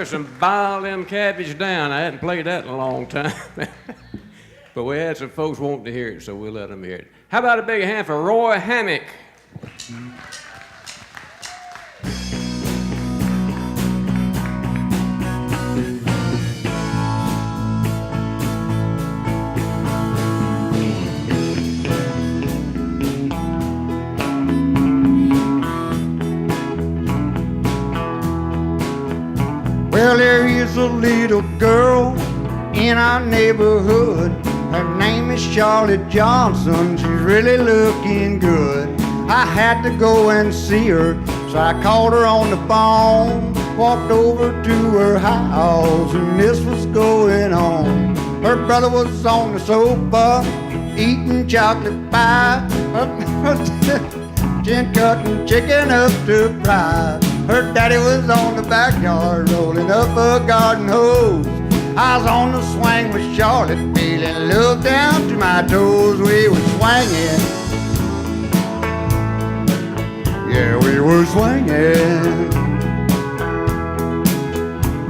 There's some violin cabbage down. I hadn't played that in a long time. But we had some folks wanting to hear it, so we'll let them hear it. How about a big hand for Roy Hammock? Well, there is a little girl in our neighborhood. Her name is Charlotte Johnson. She's really looking good. I had to go and see her, so I called her on the phone. Walked over to her house, and this was going on. Her brother was on the sofa, eating chocolate pie. Chin cutting chicken up to fry. Her daddy was on the backyard rolling up a garden hose. I was on the swing with Charlotte, feeling love down to my toes. We were swinging, yeah, we were swinging.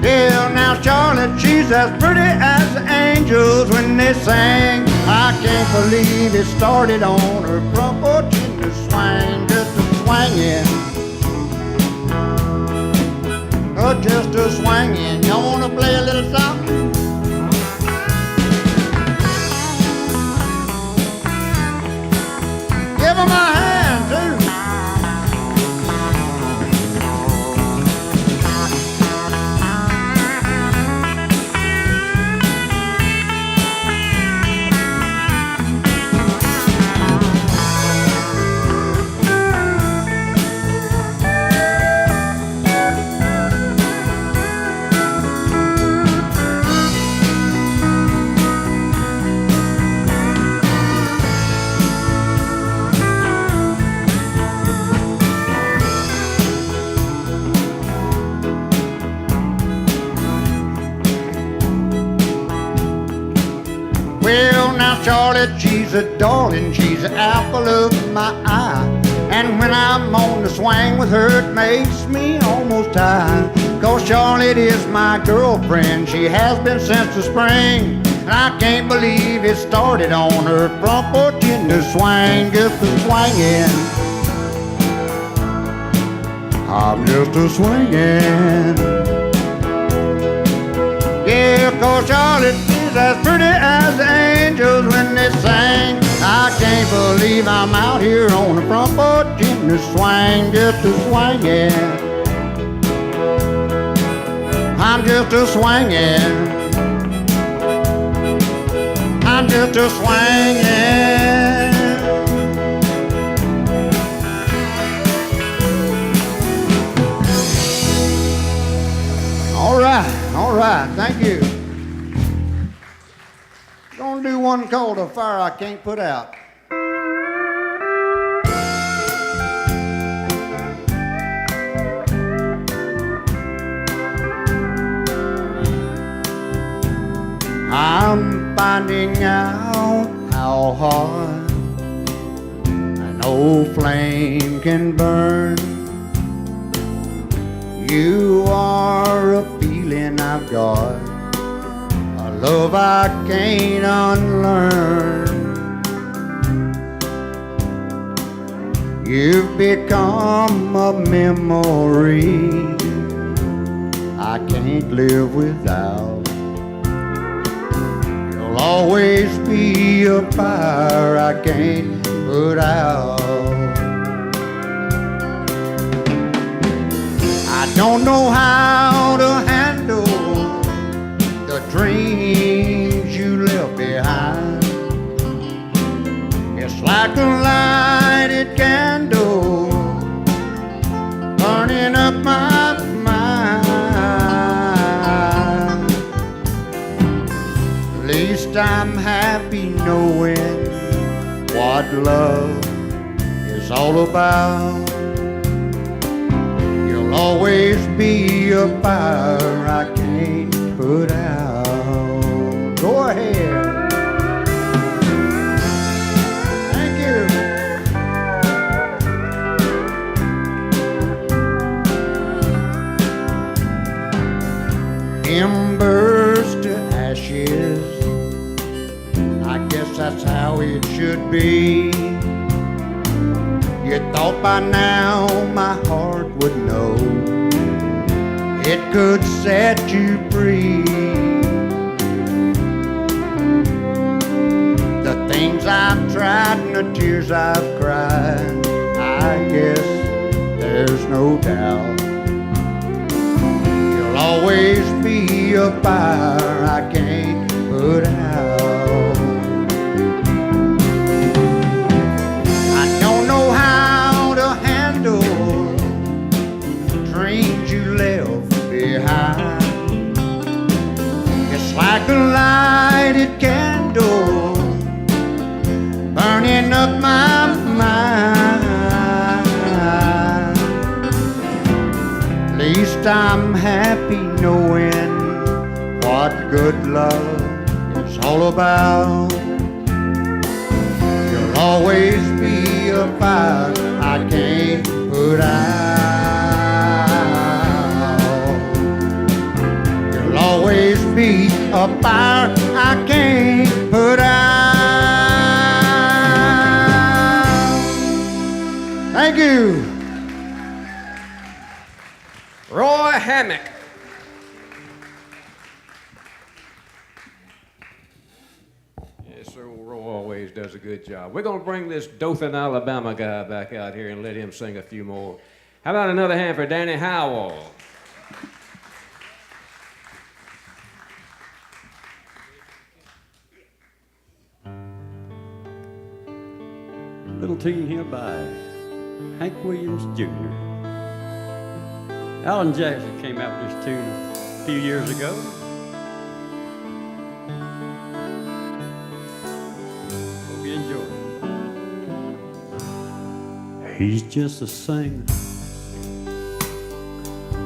Yeah, now Charlotte, she's as pretty as the angels when they sing. I can't believe it started on her front porch in the swing, just a swinging. Oh, just a swinging. You wanna play a little something? Give him a hand, too. Well, now Charlotte, she's a darling, she's the apple of my eye. And when I'm on the swing with her, it makes me almost high. 'Cause Charlotte is my girlfriend, she has been since the spring. And I can't believe it started on her front porch in the swing, just a swinging. I'm just a swinging. Yeah, 'cause Charlotte is as pretty as the angels when they sing. I can't believe I'm out here on the front porch in the swing, just a swinging. I'm just a swinging. I'm just a swinging. All right, thank you. Gonna do one called A Fire I Can't Put Out. I'm finding out how hard an old flame can burn. You are a feeling I've got, a love I can't unlearn. You've become a memory I can't live without. You'll always be a fire I can't put out. don't know how to handle the dreams you left behind. It's like a lighted candle burning up my mind. At least I'm happy knowing what love is all about. You'll always be a fire I can't put out. Go ahead. Thank you. Embers to ashes, I guess that's how it should be. You thought by now my heart would know it could set you free. The things I've tried and the tears I've cried, I guess there's no doubt. You'll always be a fire I can't put out. It's like a lighted candle burning up my mind. At least I'm happy knowing what good love is all about. You'll always be a fire I can't put out. Always be a fire I can't put out. Thank you. Roy Hammock. Yes, sir. Roy always does a good job. We're going to bring this Dothan, Alabama guy back out here and let him sing a few more. How about another hand for Danny Howell? Little tune here by Hank Williams Jr. Alan Jackson came out with this tune a few years ago. Hope you enjoy it. He's just a singer,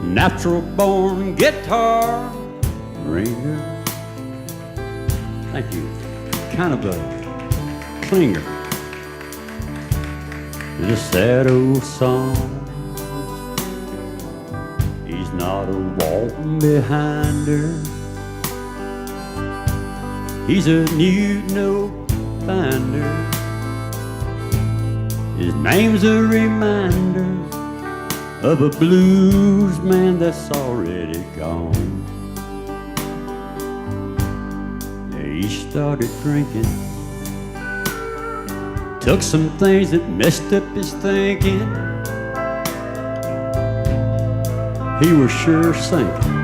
natural born guitar ringer. Thank you. Kind of a clinger. This sad old song, he's not a walking behind her. He's a new note finder. His name's a reminder of a blues man that's already gone. He started drinking, took some things that messed up his thinking. He was sure sinking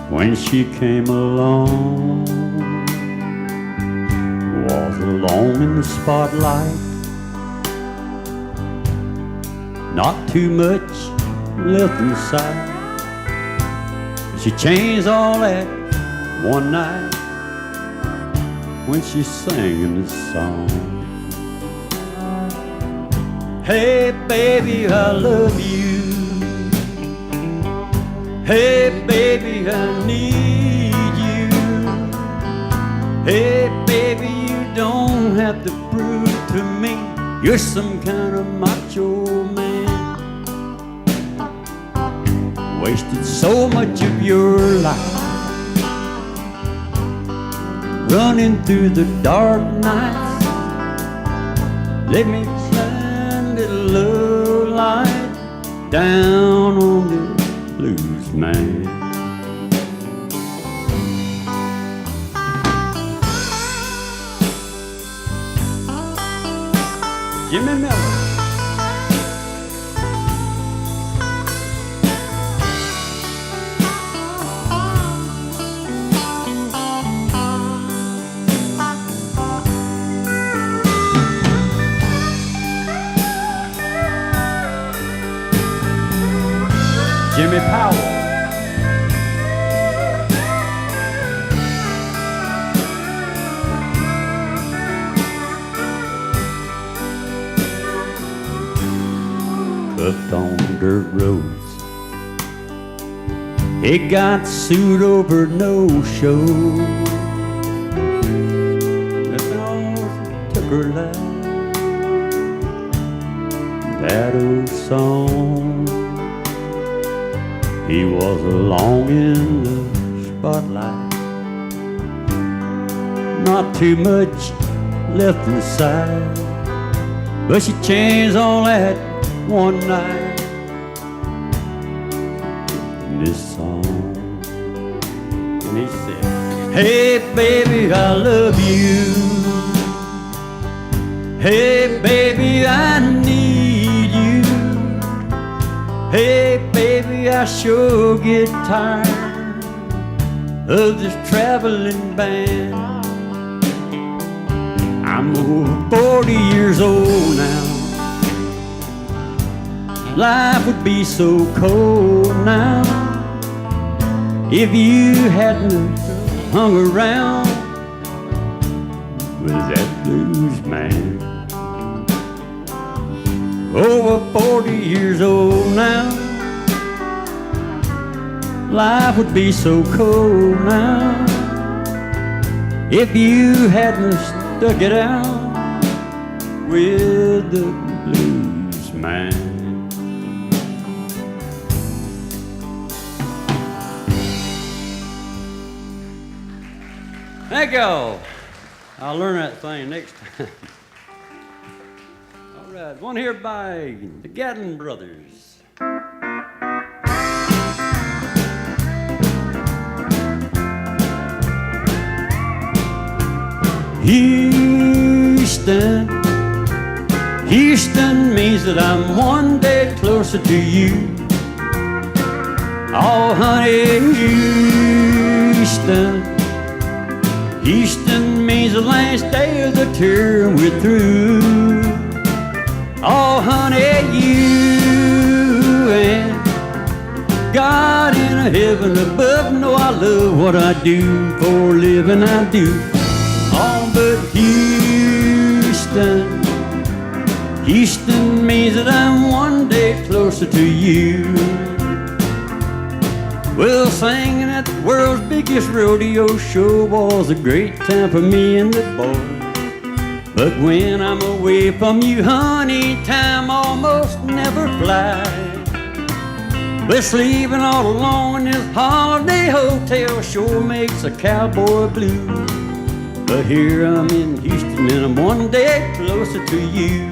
when she came along. Was alone in the spotlight, not too much left inside. She changed all that one night when she sang this song. Hey baby, I love you. Hey baby, I need you. Hey baby, you don't have to prove to me you're some kind of macho man. Wasted so much of your life running through the dark nights. Let me shine a little love light down on the blues man. Jimmy Miller. Jimmy Powell. Cooked on dirt roads. He got sued over no-show. That almost took her life. That old song. He was along in the spotlight. Not too much left inside, but she changed all that one night. This song, and he said, hey baby, I love you. Hey baby, I need you. Hey baby, I sure get tired of this traveling band. I'm over 40 years old now. Life would be so cold now if you hadn't hung around with that blues man. Over 40 years old now. Life would be so cold now if you hadn't stuck it out with the blues man. Thank y'all. I'll learn that thing next time. All right, one here by the Gaddon Brothers. Houston, Houston means that I'm one day closer to you. Oh, honey, Houston, Houston means the last day of the tour we're through. Oh, honey, you and God in a heaven above know I love what I do for a living. I do. Oh, but Houston, Houston means that I'm one day closer to you. Well, singing at the world's biggest rodeo show was a great time for me and the boys. But when I'm away from you, honey, time almost never flies. But sleeping all alone in this holiday hotel sure makes a cowboy blue. But here I'm in Houston and I'm one day closer to you.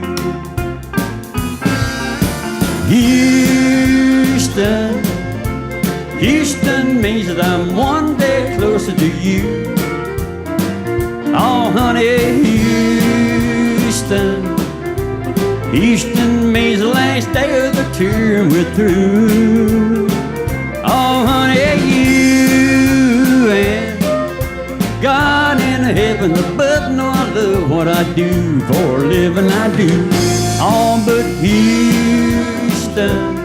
Houston, Houston means that I'm one day closer to you. Oh, honey, Houston, Houston means the last day of the tour and we're through. Oh, honey, you and God in heaven above know I love what I do for a living. I do. Oh, but Houston,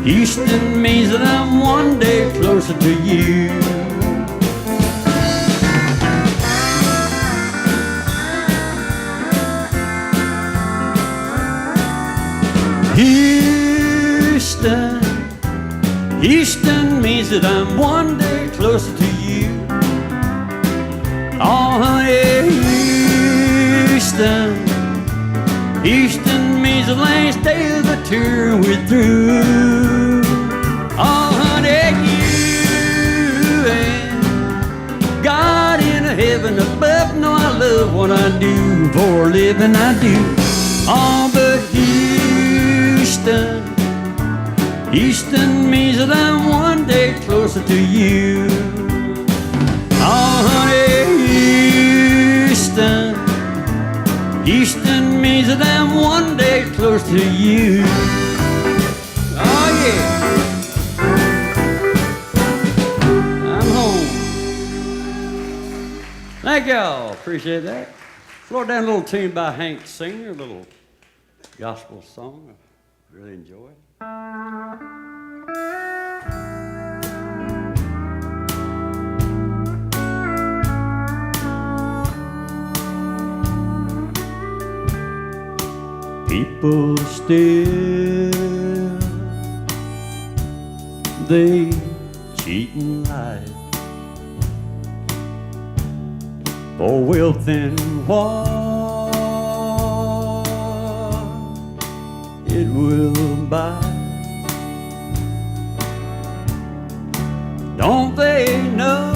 Houston means that I'm one day closer to you. Houston, Houston means that I'm one day closer to you. Oh, honey, Houston, Houston means the last day of the tour we're through. Oh, honey, you and God in heaven above know I love what I do for a living. I do. Oh, but Houston, Houston means that I'm one day closer to you. Oh, honey, Houston, Houston means that I'm one day close to you. Oh, yeah. I'm home. Thank y'all. Appreciate that. Floor down a little tune by Hank Singer, a little gospel song I really enjoy. people still, they cheat and lie for wealth and what it will buy. Don't they know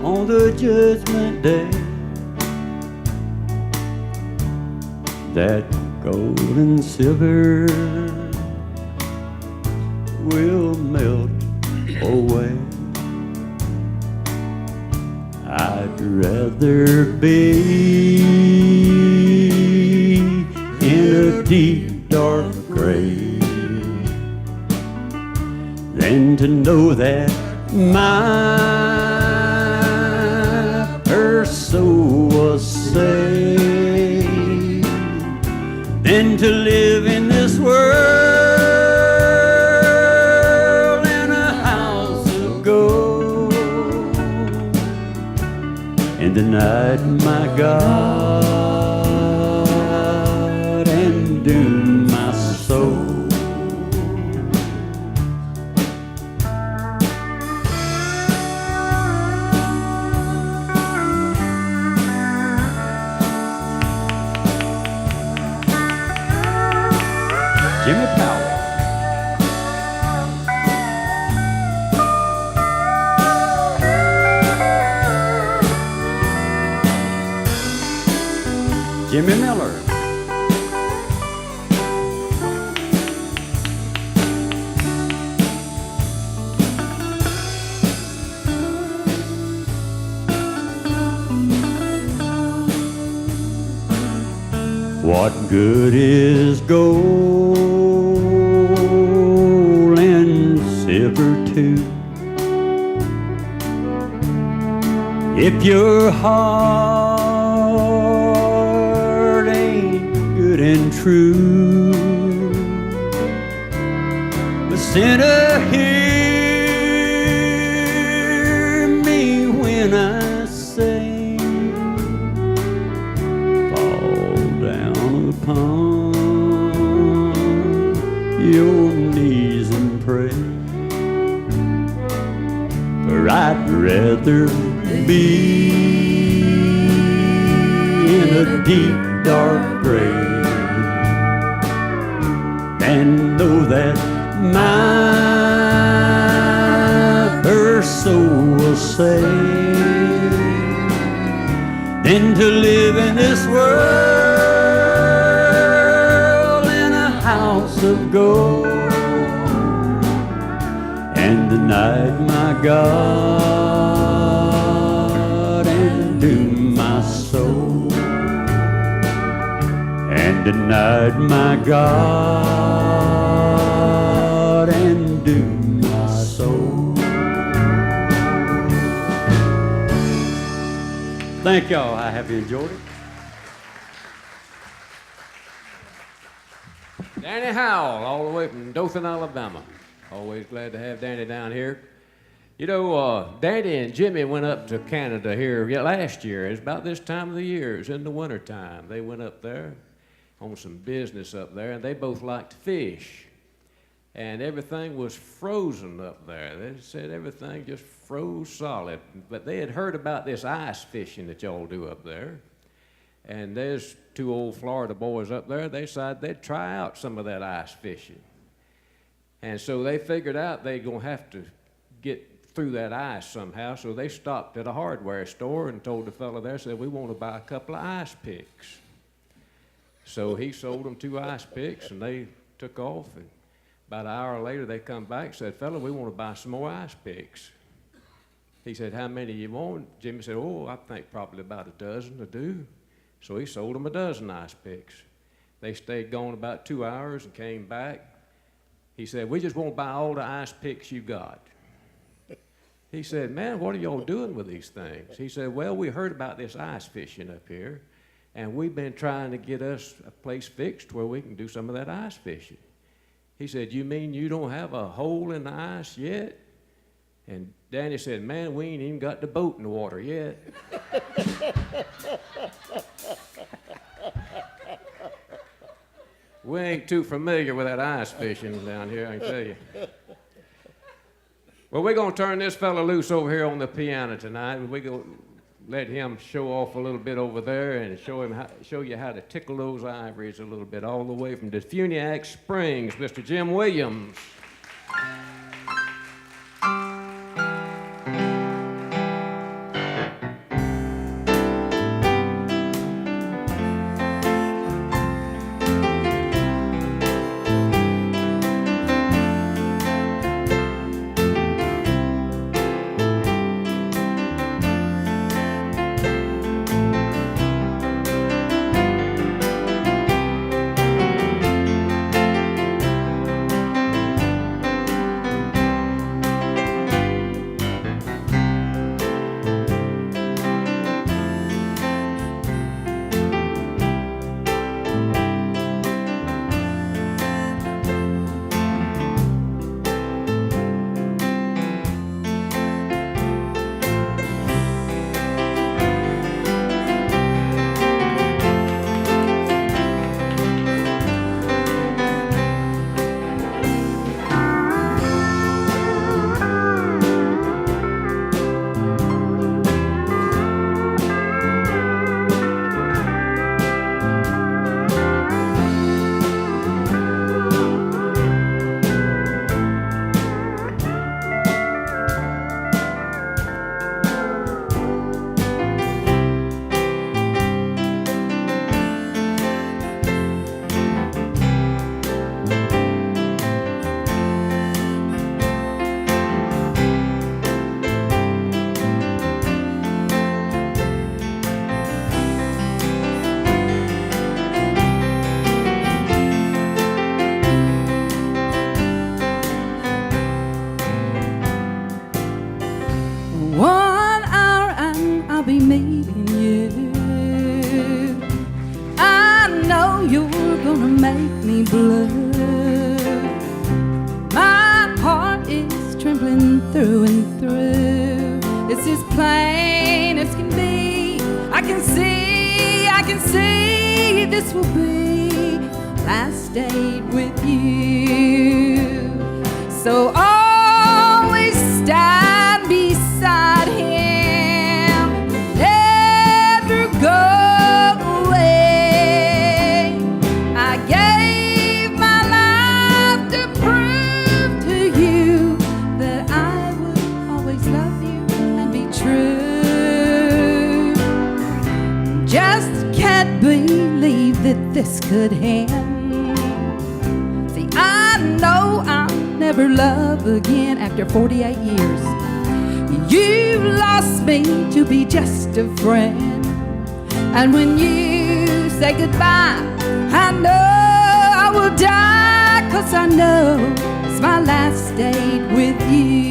on the judgment day that gold and silver will melt away? I'd rather be in a deep, dark grave than to know that her soul was saved, than to live in this world in a house of gold and denied my God and doomed my soul. Jimmy Powell. Jimmy Miller. What good is gold and silver too if your heart ain't good and true? But sinner, hear me when I say, upon your knees and pray, for I'd rather be in a deep, dark grave and know that her soul was saved than to live in this world of gold and denied my God and doomed my soul, and denied my God and doomed my soul. Thank y'all. I hope you enjoyed it. Danny Howell, all the way from Dothan, Alabama. Always glad to have Danny down here. You know, Danny and Jimmy went up to Canada here last year. It's about this time of the year. It was in the wintertime. They went up there on some business up there, and they both liked to fish. And everything was frozen up there. They said everything just froze solid. But they had heard about this ice fishing that y'all do up there. And there's two old Florida boys up there. They decided they'd try out some of that ice fishing. And so they figured out they're going to have to get through that ice somehow. So they stopped at a hardware store and told the fellow there, said, we want to buy a couple of ice picks. So he sold them 2 ice picks, and they took off. And about an hour later, they come back and said, fella, we want to buy some more ice picks. He said, how many you want? Jimmy said, oh, I think probably about a dozen to do. So he sold them a dozen ice picks. They stayed gone about 2 hours and came back. He said, we just want to buy all the ice picks you got. He said, man, what are y'all doing with these things? He said, well, we heard about this ice fishing up here, and we've been trying to get us a place fixed where we can do some of that ice fishing. He said, you mean you don't have a hole in the ice yet? And Danny said, man, we ain't even got the boat in the water yet. We ain't too familiar with that ice fishing down here, I can tell you. Well, we're going to turn this fella loose over here on the piano tonight. We're going to let him show off a little bit over there and show you how to tickle those ivories a little bit, all the way from Defuniak Springs, Mr. Jim Williams. This could end. See, I know I'll never love again after 48 years. You lost me to be just a friend. And when you say goodbye, I know I will die, 'cause I know it's my last date with you.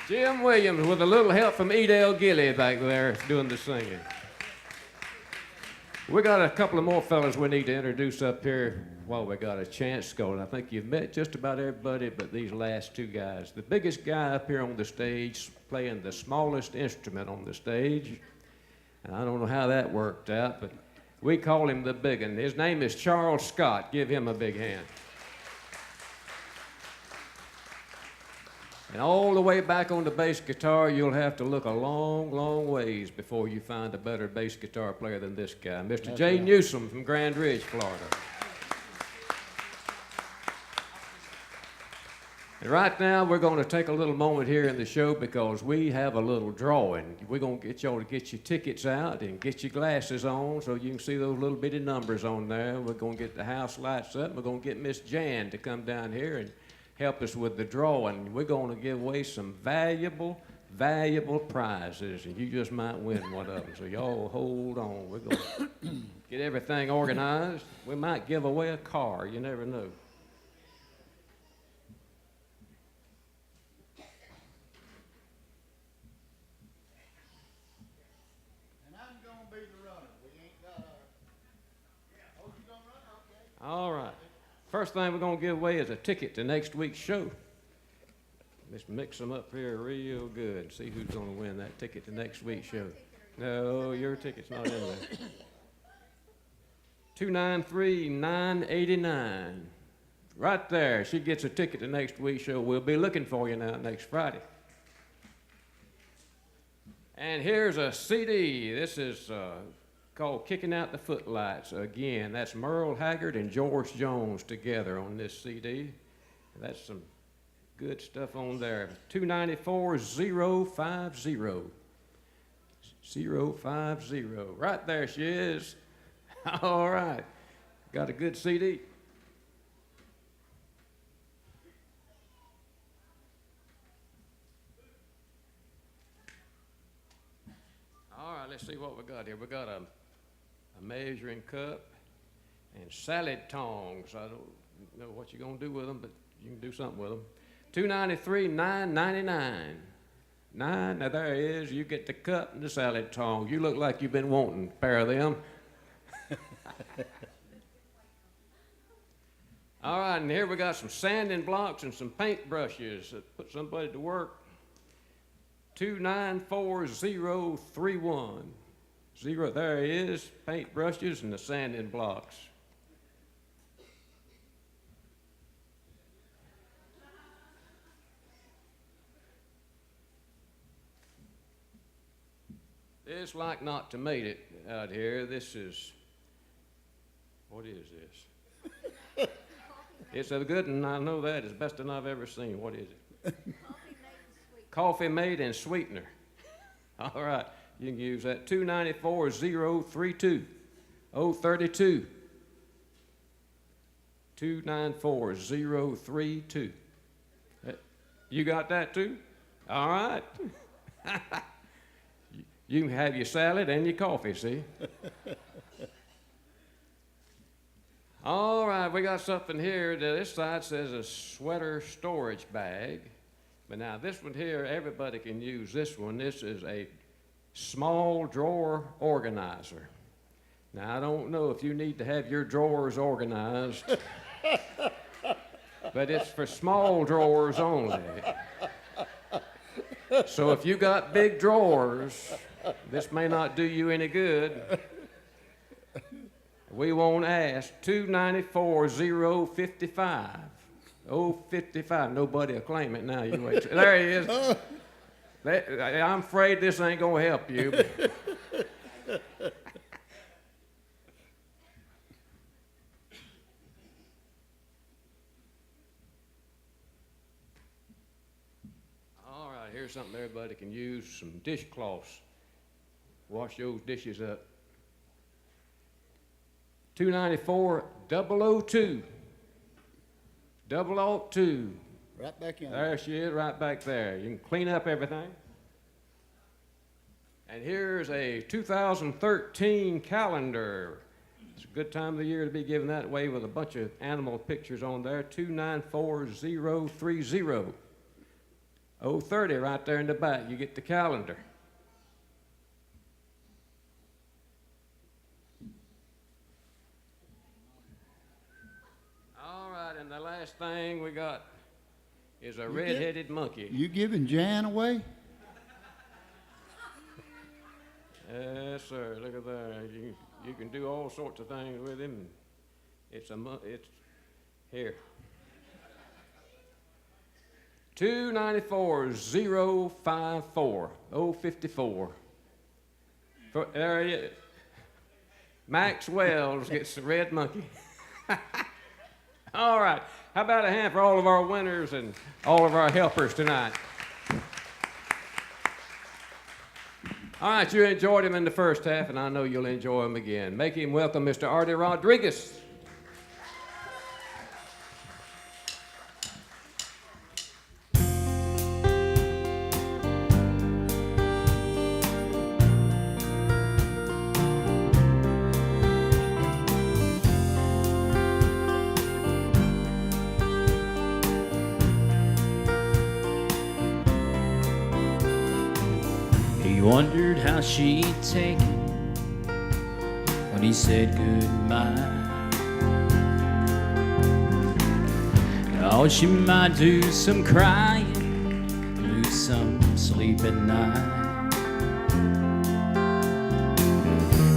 Jim Williams with a little help from Edel Gilley back there doing the singing. We got a couple of more fellas we need to introduce up here while we got a chance going. I think you've met just about everybody but these last two guys. The biggest guy up here on the stage playing the smallest instrument on the stage. And I don't know how that worked out, but we call him the big one. His name is Charles Scott. Give him a big hand. And all the way back on the bass guitar, you'll have to look a long, long ways before you find a better bass guitar player than this guy, Mr. Jay Newsom from Grand Ridge, Florida. And right now, we're going to take a little moment here in the show because we have a little drawing. We're going to get y'all to get your tickets out and get your glasses on so you can see those little bitty numbers on there. We're going to get the house lights up. We're going to get Miss Jan to come down here and help us with the drawing. We're going to give away some valuable, valuable prizes, and you just might win one of them. So y'all hold on. We're going to get everything organized. We might give away a car. You never know. All right. First thing we're going to give away is a ticket to next week's show. Let's mix them up here real good and see who's going to win that ticket to next week's show. No, your ticket's not in there. 293-989. Right there. She gets a ticket to next week's show. We'll be looking for you now next Friday. And here's a CD. This is called Kicking Out the Footlights. Again, that's Merle Haggard and George Jones together on this CD. That's some good stuff on there. 294-050. 050. Right there she is. All right. Got a good CD. All right, let's see what we got here. We got a measuring cup and salad tongs. I don't know what you're going to do with them, but you can do something with them. $293-999. Now there it is. You get the cup and the salad tongs. You look like you've been wanting a pair of them. All right, and here we got some sanding blocks and some paint brushes that put somebody to work. 294-031. There he is, paint brushes and the sanding blocks. This like not to made it out here. This is, what is this? It's a good one, I know that. It's the best one I've ever seen. What is it? Coffee made and sweetener. All right, you can use that. 294-032. 032. 294-032. You got that too? All right. You can have your salad and your coffee, see? All right, we got something here. This side says a sweater storage bag. But now this one here, everybody can use this one. This is a small drawer organizer. Now, I don't know if you need to have your drawers organized, but it's for small drawers only. So if you got big drawers, this may not do you any good. We won't ask. 294-055. 055. Nobody will claim it now. You wait. There he is. I'm afraid this ain't going to help you. All right, here's something everybody can use. Some dishcloths. Wash those dishes up. 294-002. 002. Right back in. There she is, right back there. You can clean up everything. And here's a 2013 calendar. It's a good time of the year to be giving that away with a bunch of animal pictures on there. 294-030. 030 right there in the back. You get the calendar. And the last thing we got is a red-headed monkey. You giving Jan away? Yes, sir. Look at that. You can do all sorts of things with him. It's here. 294-054, 054. There he is. Max Wells gets the red monkey. All right. How about a hand for all of our winners and all of our helpers tonight? All right, you enjoyed him in the first half, and I know you'll enjoy him again. Make him welcome Mr. Artie Rodriguez. He wondered how she'd take it when he said goodbye. Oh, she might do some crying, lose some sleep at night.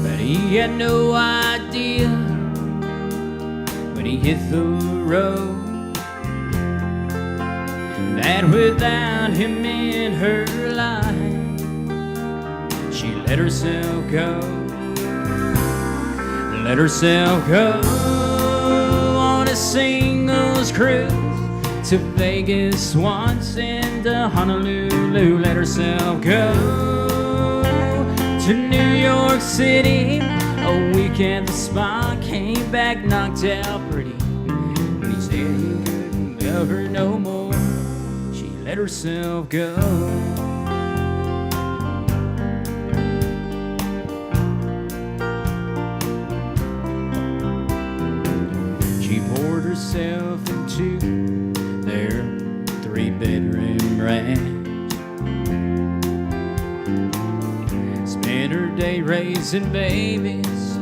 But he had no idea when he hit the road that without him in her life, she let herself go on a singles cruise to Vegas once and to Honolulu. Let herself go to New York City a week at the spa. Came back knocked out pretty when he said he couldn't love her no more. She let herself go. Herself into their 3-bedroom ranch. Spent her day raising babies,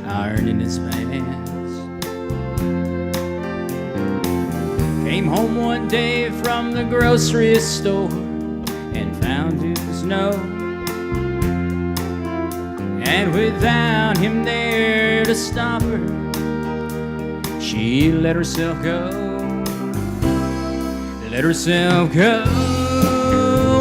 ironing his pants. Came home one day from the grocery store and found his note. And without him there to stop her, she let herself go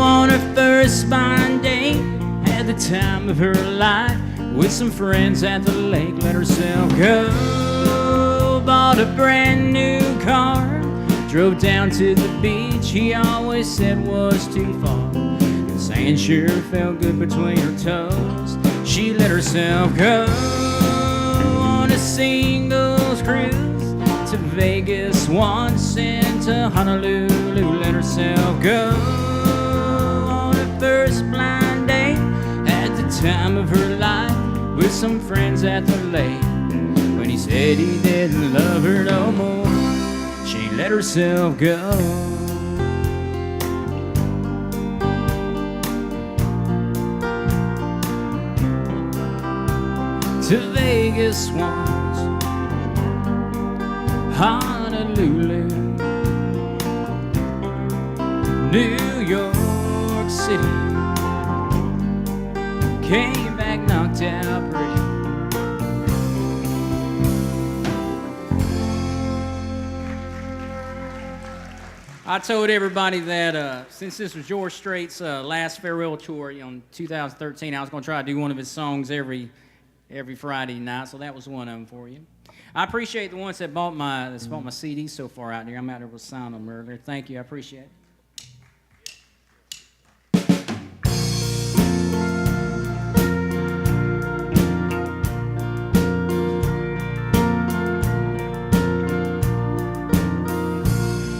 on her first blind date. Had the time of her life with some friends at the lake. Let herself go, bought a brand new car, drove down to the beach he always said was too far. The sand sure felt good between her toes. She let herself go on a singles cruise to Vegas once and to Honolulu. Let herself go on her first blind date. At the time of her life with some friends at the lake. When he said he didn't love her no more, she let herself go. To Vegas once, Honolulu, New York City. Came back knocked out pretty. I told everybody that since this was George Strait's last farewell tour in 2013, I was going to try to do one of his songs every Friday night, so that was one of them for you. I appreciate the ones that bought my CDs so far out there. I'm out there with signing them earlier. Thank you. I appreciate it.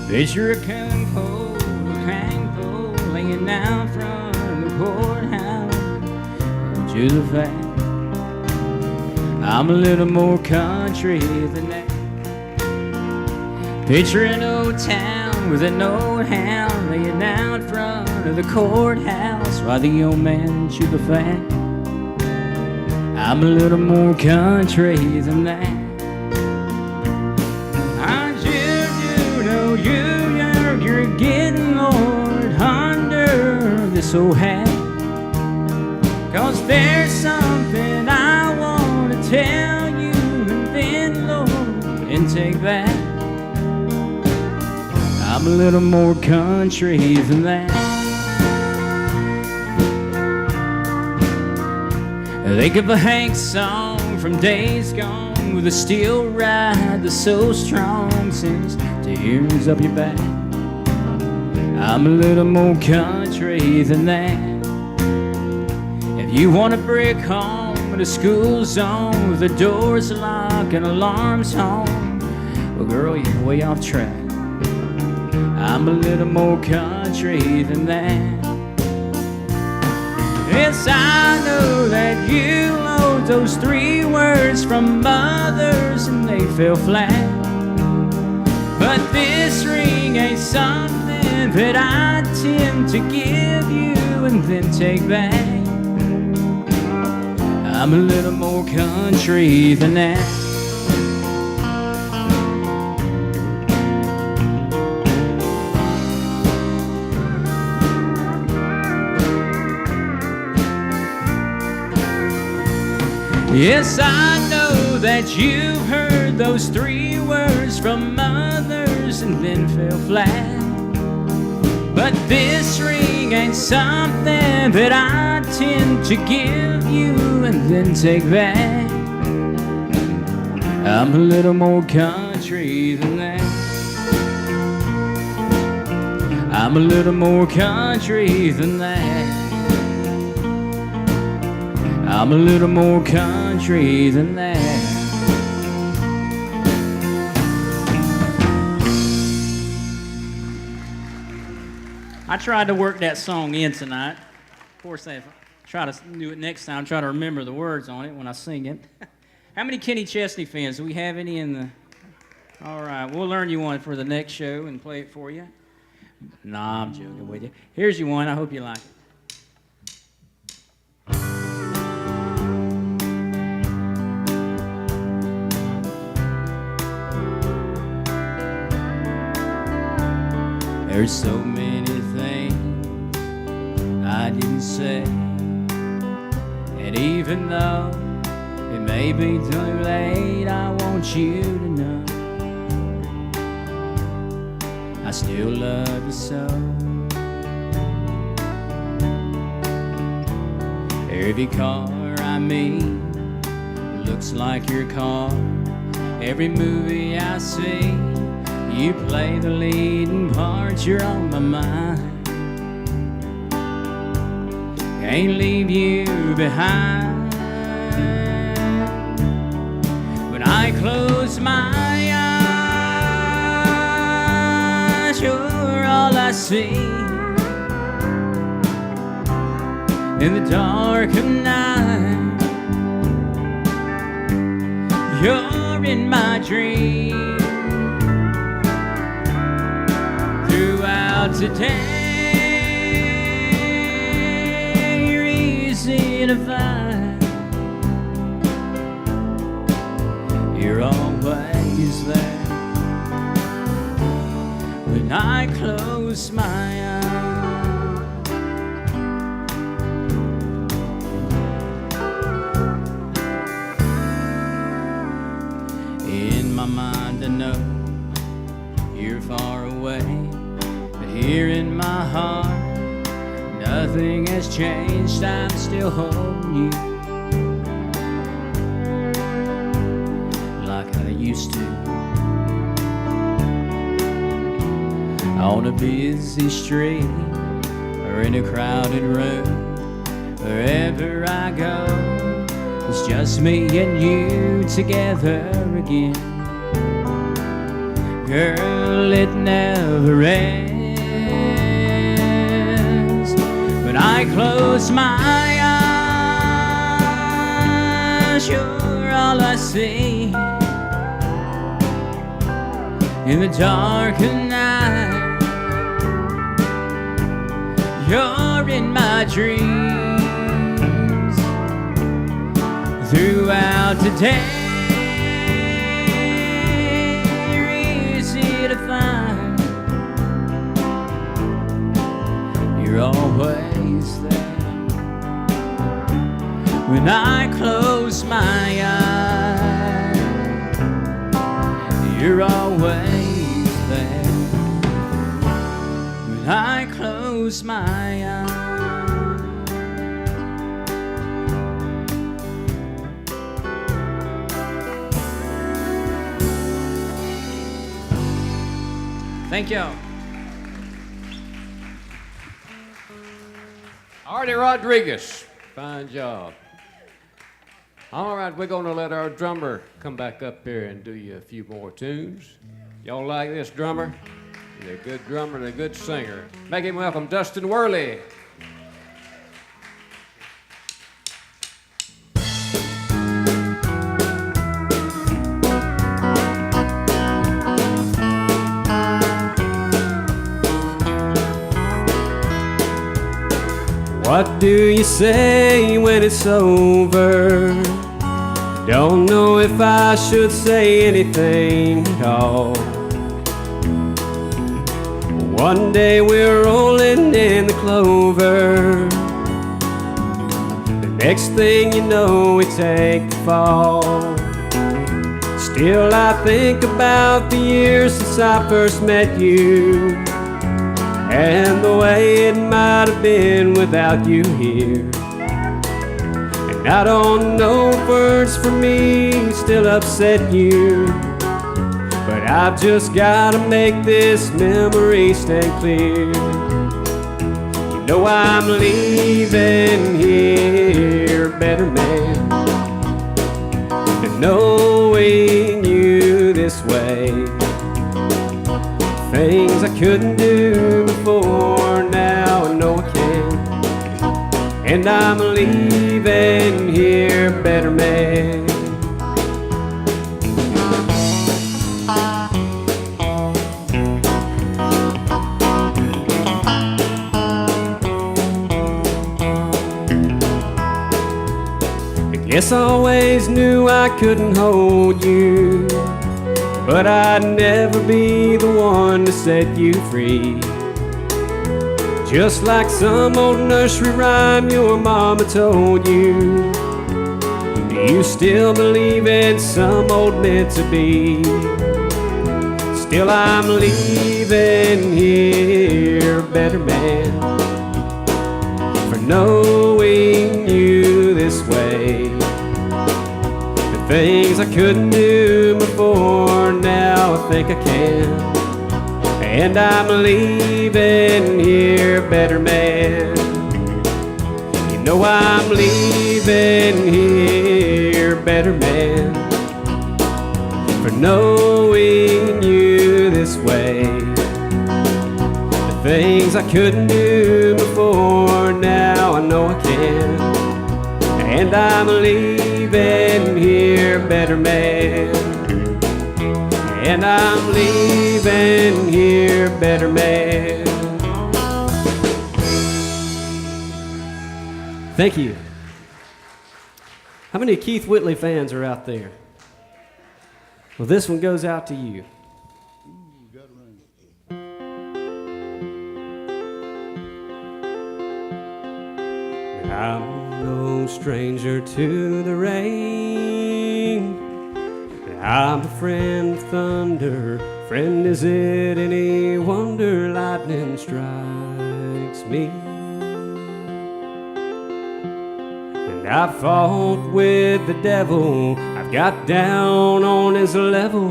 Picture a cane pole laying out from the courthouse to the fact I'm a little more country than that. Picture an old town with an old hound laying out in front of the courthouse while the old man chewed the fat. I'm a little more country than that. I just do know you're getting Lord under this old hat. 'Cause there's something I want to tell you, and then Lord, and take that. I'm I'm a little more country than that. Think of a Hank song from days gone with a steel ride that's so strong sends tears up your back. I'm a little more country than that. If you want a brick home in a school zone with the doors locked and alarms home, well, girl, you're way off track. I'm a little more country than that. Yes, I know that you load those 3 words from mothers and they fell flat. But this ring ain't something that I tend to give you and then take back. I'm a little more country than that. Yes, I know that you've heard those 3 words from others and then fell flat. But this ring ain't something that I tend to give you and then take back. I'm a little more country than that. I'm a little more country than that. I'm a little more country than that. I tried to work that song in tonight. Of course, if I try to do it next time, try to remember the words on it when I sing it. How many Kenny Chesney fans? Do we have any in the... All right, we'll learn you one for the next show and play it for you. Nah, I'm joking with you. Here's you one. I hope you like it. There's so many things I didn't say, and even though it may be too late, I want you to know I still love you so. Every car I meet looks like your car. Every movie I see, you play the leading part, you're on my mind. Can't leave you behind. When I close my eyes, you're all I see. In the dark of night, you're in my dreams. Throughout today, you're easy to find. You're always there when I close my eyes. In my mind I know you're far away, but here in my heart nothing has changed. I'm still holding you like I used to. On a busy street or in a crowded room, wherever I go, it's just me and you together again. Girl, it never ends. When I close my eyes, you're all I see. In the dark of night, you're in my dreams. Throughout the day, you're easy to find. You're always there when I close my eyes. You're always there. smile. Thank you. Artie Rodriguez, fine job. All right, we're going to let our drummer come back up here and do you a few more tunes. Y'all like this drummer? He's a good drummer and a good singer. Make him welcome Dustin Worley. What do you say when it's over? Don't know if I should say anything at all. One day we're rolling in the clover. The next thing you know, we take the fall. Still I think about the years since I first met you, and the way it might have been without you here. And I don't know if words for me still upset you, but I've just gotta make this memory stay clear. You know I'm leaving here better man than knowing you this way. Things I couldn't do before, now I know I can. And I'm leaving here better man. I guess I always knew I couldn't hold you, but I'd never be the one to set you free. Just like some old nursery rhyme your mama told you. Do you still believe in some old meant to be? Still I'm leaving here better man for knowing you this way. The things I couldn't do before, now I think I can. And I'm leaving here better man. You know I'm leaving here better man for knowing you this way. The things I couldn't do before, now I know I can. And I'm leaving here better man. And I'm leaving here better man. Thank you. How many Keith Whitley fans are out there? Well, this one goes out to you. I'm no stranger to the rain. I'm a friend of thunder. Friend, is it any wonder lightning strikes me? And I fought with the devil. I've got down on his level,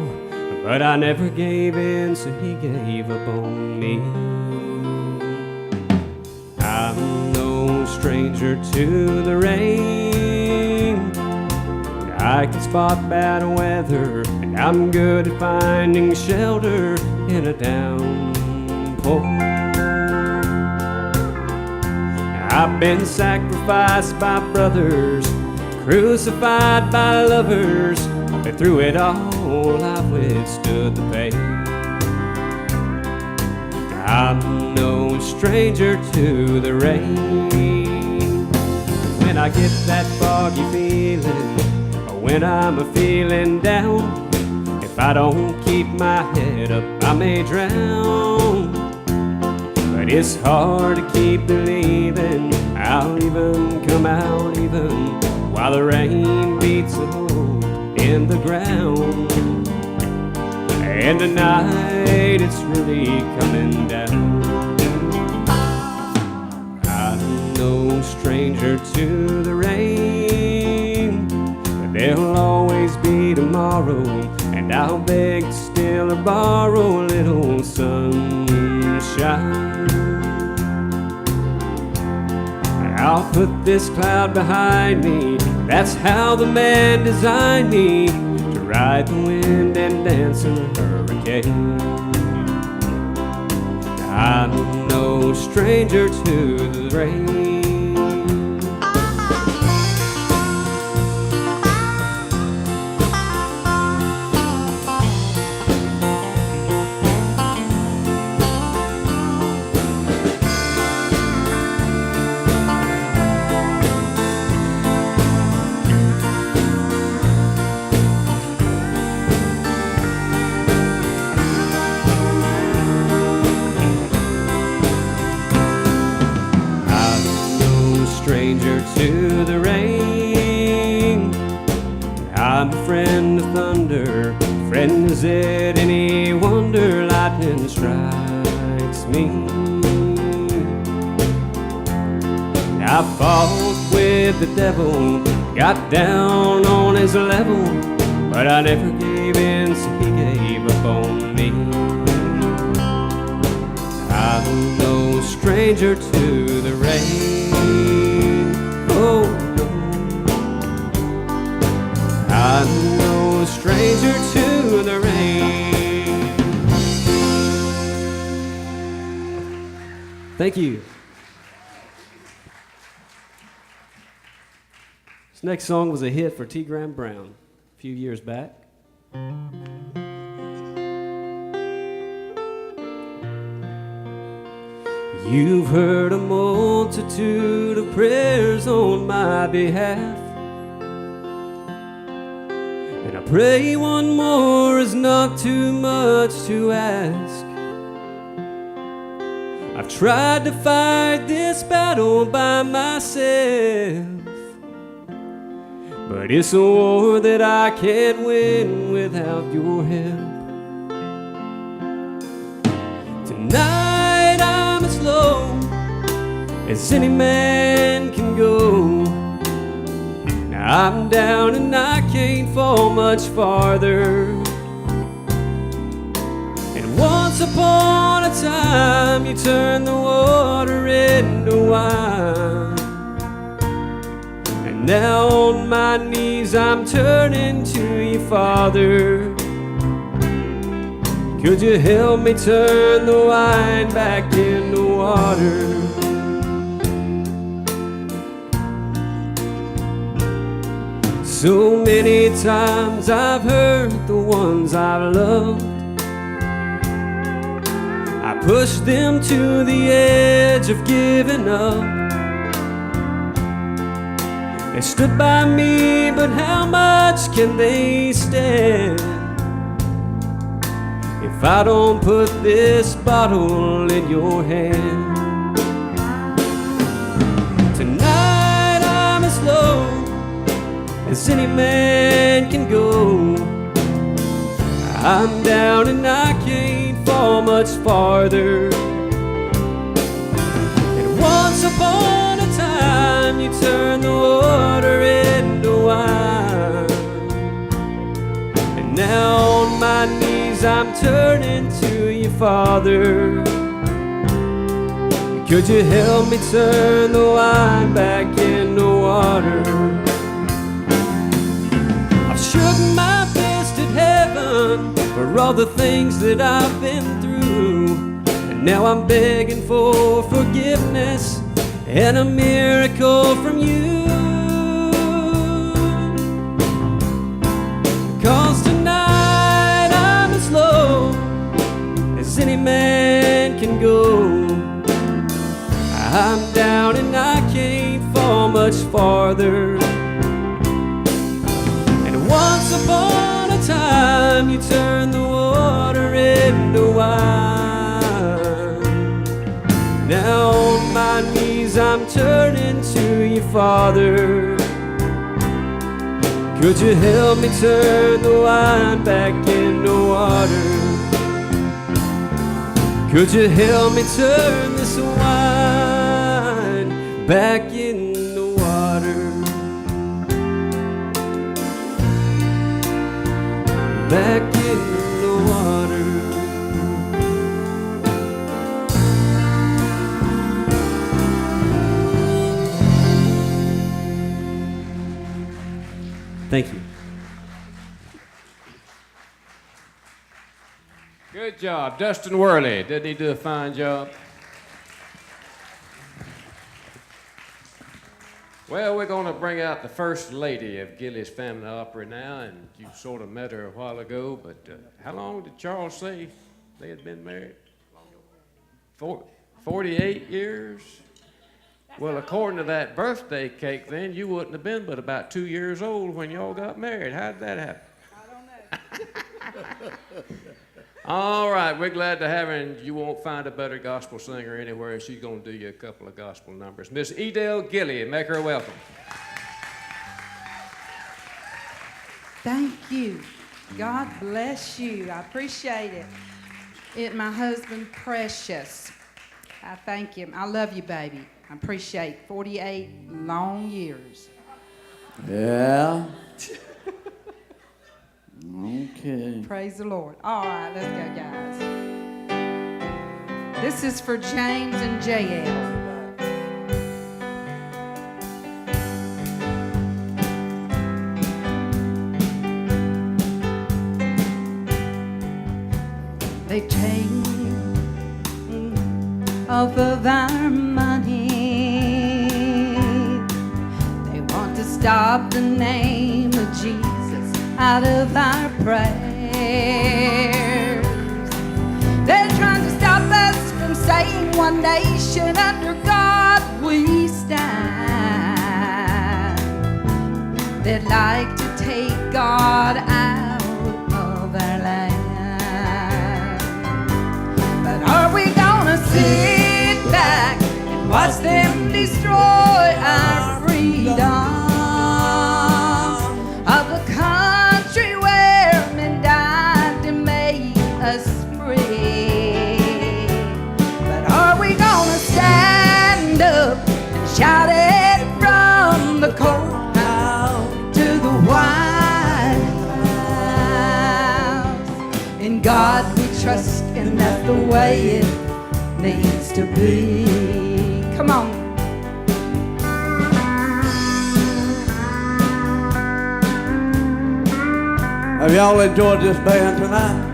but I never gave in, so he gave up on me. I'm no stranger to the rain. I can spot bad weather, and I'm good at finding shelter in a downpour. I've been sacrificed by brothers, crucified by lovers, but through it all I've withstood the pain. I'm no stranger to the rain. When I get that foggy feeling, when I'm a-feeling down, if I don't keep my head up, I may drown. But it's hard to keep believing I'll even come out even while the rain beats a hole in the ground. And tonight it's really coming down. to the rain. But there'll always be tomorrow, and I'll beg to steal or borrow a little sunshine. I'll put this cloud behind me. That's how the man designed me, to ride the wind and dance in a hurricane. I'm no stranger to the rain. Stranger to the rain. I'm a friend of thunder. Friend, is it any wonder lightning strikes me? I fought with the devil, got down on his level, but I never gave in, so he gave up on me. I'm no stranger to the rain. Oh, no. I'm no stranger to the rain. Thank you. This next song was a hit for T. Graham Brown a few years back. You've heard a multitude of prayers on my behalf, and I pray one more is not too much to ask. I've tried to fight this battle by myself, but it's a war that I can't win without your help. Tonight I'm as low as any man can go. Now I'm down and I can't fall much farther. And once upon a time you turned the water into wine, and now on my knees I'm turning to you, Father. Could you help me turn the wine back into water? So many times I've hurt the ones I've loved. I pushed them to the edge of giving up. They stood by me, but how much can they stand if I don't put this bottle in your hand? Tonight I'm as low as any man can go. I'm down and I can't fall much farther. And once upon a time you turned the water into wine, and now on my knees I'm turning to you, Father. Could you help me turn the wine back into water? I've shook my fist at heaven for all the things that I've been through, and now I'm begging for forgiveness and a miracle from you. 'Cause tonight I'm as low as any man can go. I'm down and I can't fall much farther. And once upon a time you turned the water into wine. Now on my knees I'm turning to you, Father. Could you help me turn the wine back into water? Could you help me turn this wine back into water? back in the water. Thank you. Good job. Dustin Worley. Didn't he do a fine job? Well, we're going to bring out the first lady of Gilley's Family Opry now, and you sort of met her a while ago, but how long did Charles say they had been married? 48 years? Well, according to that birthday cake then, you wouldn't have been but about 2 years old when y'all got married. How did that happen? I don't know. All right, we're glad to have her, and you won't find a better gospel singer anywhere, and she's going to do you a couple of gospel numbers. Miss Edel Gilley, make her welcome. Thank you. God bless you. I appreciate it. My husband, Precious. I thank him. I love you, baby. I appreciate 48 long years. Yeah. Okay. Praise the Lord. All right, let's go, guys. This is for James and JL. They take off of our money. They want to stop the name of Jesus out of our prayers. They're trying to stop us from saying one nation under God we stand. They'd like to take God out of our land. But are we gonna sit back and watch them destroy our freedom of a country where men died to make us free? But are we gonna stand up and shout it from the courthouse to the White House? In God we trust, and that's the way it needs to be. Come on. Have y'all enjoyed this band tonight?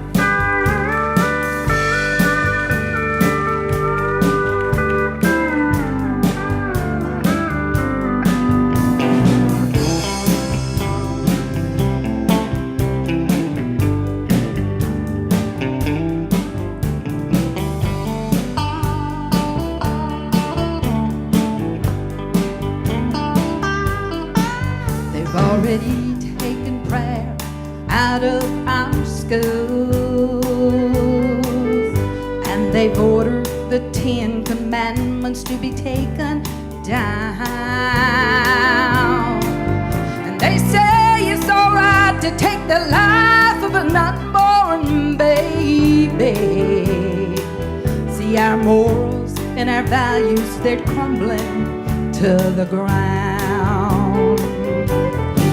They've already taken prayer out of our schools, and they've ordered the 10 Commandments to be taken down. And they say it's all right to take the life of an unborn baby. See, our morals and our values, they're crumbling to the ground.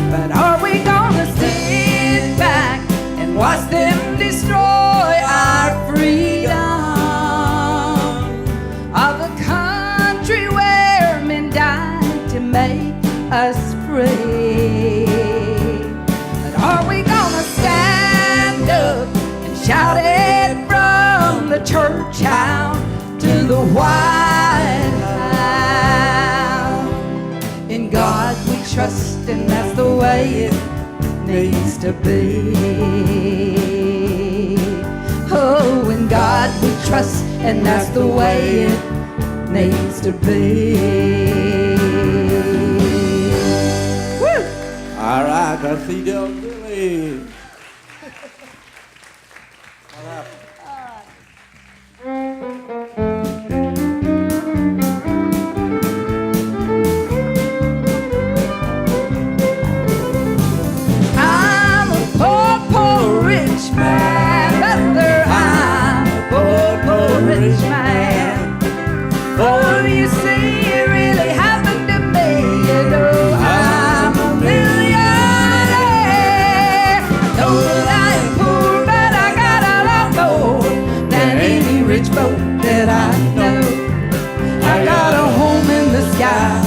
But are we gonna sit back and watch them destroy our freedom of a country where men died to make us free? But are we gonna stand up and shout it from the church out to the White House? In God we trust, and that's the way it needs to be. Oh, in God we trust, and that's the way it needs to be. Woo! All right, that's Edel Gilley. I'm a poor, poor rich man. Brother, I'm a poor, poor rich man. Oh, you see, it really happened to me. You know, I'm a millionaire. Know that I am poor. boat that I know. I got a home in the sky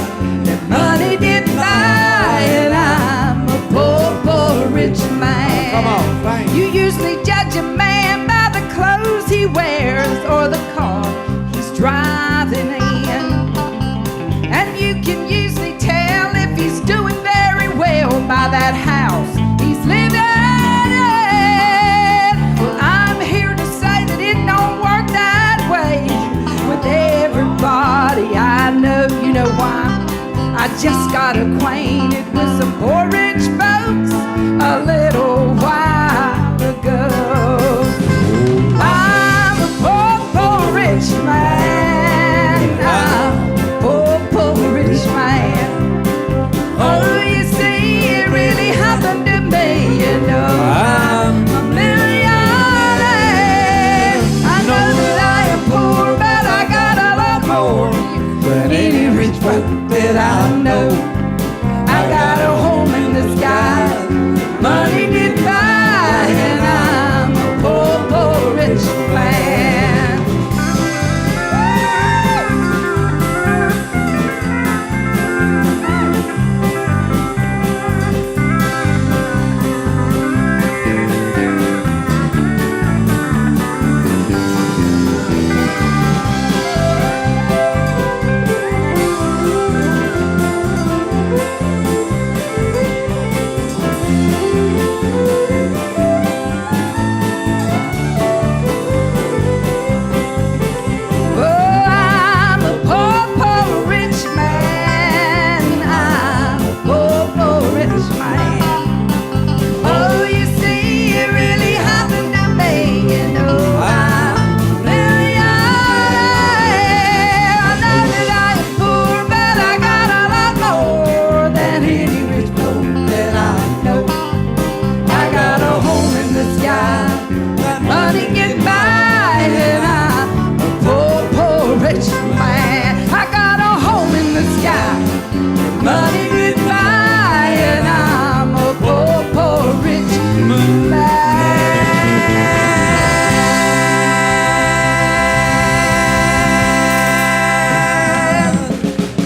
that money didn't buy, and I'm a poor, poor rich man. Come on, thank You usually judge a man by the clothes he wears or the car he's driving in, and you can usually tell if he's doing very well by that house he's living in. Well, I'm here to say that it don't work that way with everybody I know. You know why? I just got acquainted with some poor rich folks a little while ago. I'm a poor, poor rich man. I'm a poor, poor rich man. Oh, you see, it really happened to me, you know. I'm a millionaire. I know that I am poor, but I got a lot more than any rich folk that I know. I got a home in the sky, money didn't buy, and I'm a poor, poor rich man.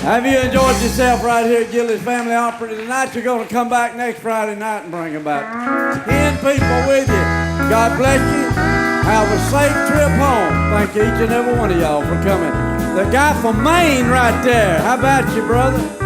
Have you enjoyed yourself right here at Gilley's Family Opry tonight? You're going to come back next Friday night and bring about 10 people with you. God bless you. Have a safe trip home. Thank each and every one of y'all for coming. The guy from Maine right there. How about you, brother?